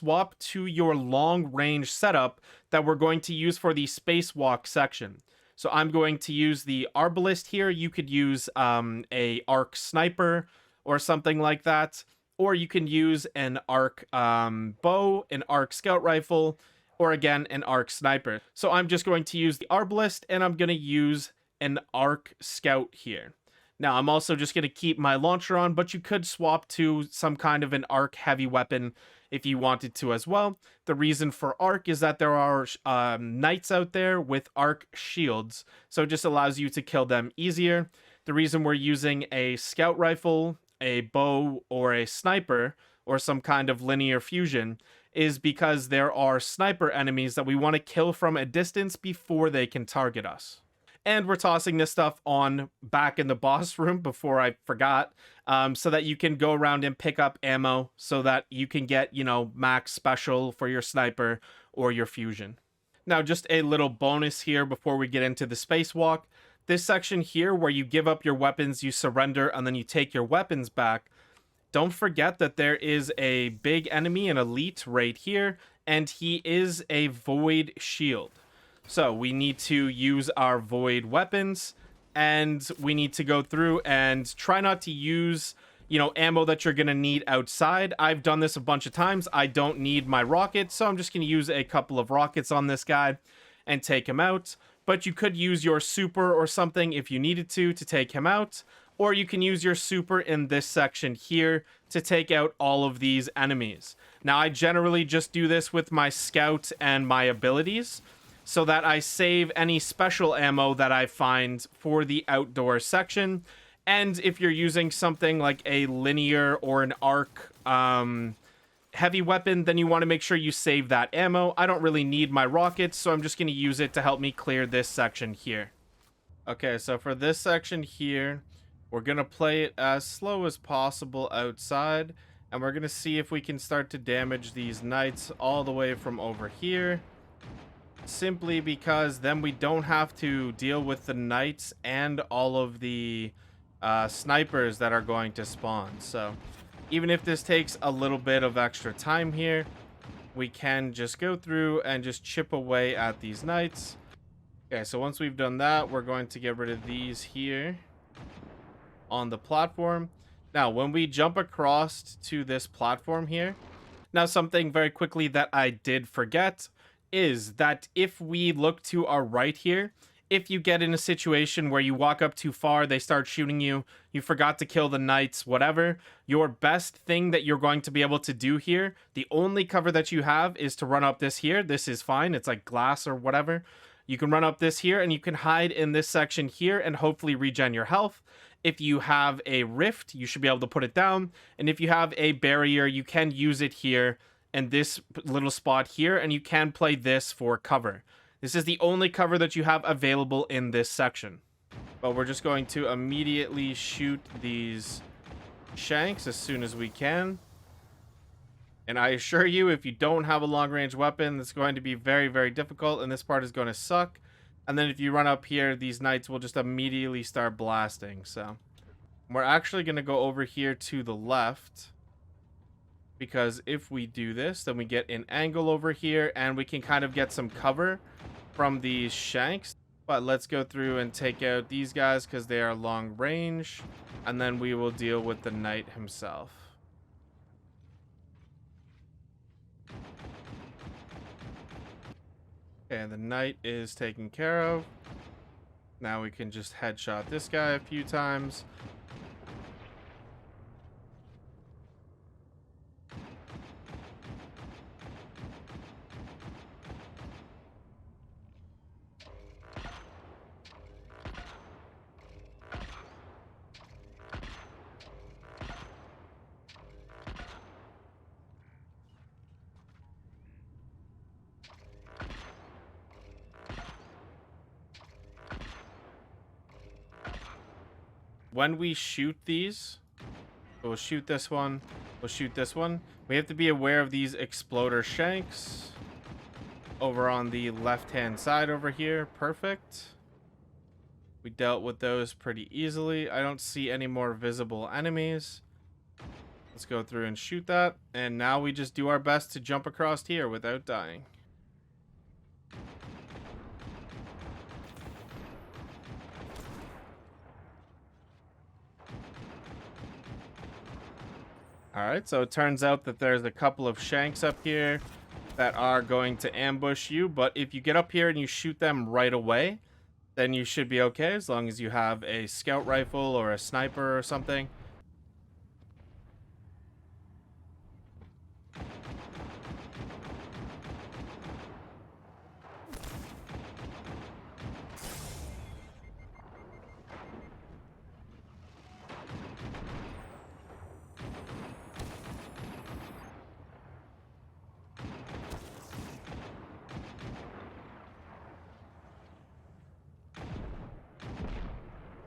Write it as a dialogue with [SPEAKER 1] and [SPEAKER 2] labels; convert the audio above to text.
[SPEAKER 1] swap to your long range setup that we're going to use for the spacewalk section. So I'm going to use the arbalist here. You could use a arc sniper or something like that, or you can use an arc bow, an arc scout rifle, or again an arc sniper. So I'm just going to use the arbalist, and I'm going to use an arc scout here. Now, I'm also just going to keep my launcher on, but you could swap to some kind of an arc heavy weapon if you wanted to as well. The reason for arc is that there are knights out there with arc shields, so it just allows you to kill them easier. The reason we're using a scout rifle, a bow, or a sniper, or some kind of linear fusion, is because there are sniper enemies that we want to kill from a distance before they can target us. And we're tossing this stuff on back in the boss room before I forgot, so that you can go around and pick up ammo so that you can get, you know, max special for your sniper or your fusion. Now, just a little bonus here before we get into the spacewalk. This section here where you give up your weapons, you surrender, and then you take your weapons back. Don't forget that there is a big enemy, an elite right here, and he is a void shield. So we need to use our void weapons, and we need to go through and try not to use, you know, ammo that you're going to need outside. I've done this a bunch of times. I don't need my rockets, so I'm just going to use a couple of rockets on this guy and take him out. But you could use your super or something if you needed to take him out, or you can use your super in this section here to take out all of these enemies. Now, I generally just do this with my scout and my abilities, so that I save any special ammo that I find for the outdoor section. And if you're using something like a linear or an arc heavy weapon, then you want to make sure you save that ammo. I don't really need my rockets, so I'm just going to use it to help me clear this section here. Okay, so for this section here, we're going to play it as slow as possible outside, and we're going to see if we can start to damage these knights all the way from over here. Simply because then we don't have to deal with the knights and all of the snipers that are going to spawn. So even if this takes a little bit of extra time here, we can just go through and just chip away at these knights. Okay, so once we've done that, we're going to get rid of these here on the platform. Now, when we jump across to this platform here, now something very quickly that I did forget is that if we look to our right here, if you get in a situation where you walk up too far, they start shooting you, you forgot to kill the knights, whatever, your best thing that you're going to be able to do here, the only cover that you have is to run up this here. This is fine. It's like glass or whatever. You can run up this here and you can hide in this section here and hopefully regen your health. If you have a rift, you should be able to put it down. And if you have a barrier, you can use it here and this little spot here, and you can play this for cover. This is the only cover that you have available in this section. But we're just going to immediately shoot these shanks as soon as we can. And I assure you, if you don't have a long-range weapon, it's going to be very, very difficult, and this part is going to suck. And then if you run up here, these knights will just immediately start blasting. So we're actually going to go over here to the left, because if we do this, then we get an angle over here and we can kind of get some cover from these shanks. But let's go through and take out these guys because they are long range, and then we will deal with the knight himself. Okay, the knight is taken care of. Now we can just headshot this guy a few times. When we shoot these, we'll shoot this one, we'll shoot this one. We have to be aware of these exploder shanks over on the left-hand side over here. Perfect. We dealt with those pretty easily. I don't see any more visible enemies. Let's go through and shoot that. And now we just do our best to jump across here without dying. Alright, so it turns out that there's a couple of shanks up here that are going to ambush you, but if you get up here and you shoot them right away, then you should be okay, as long as you have a scout rifle or a sniper or something.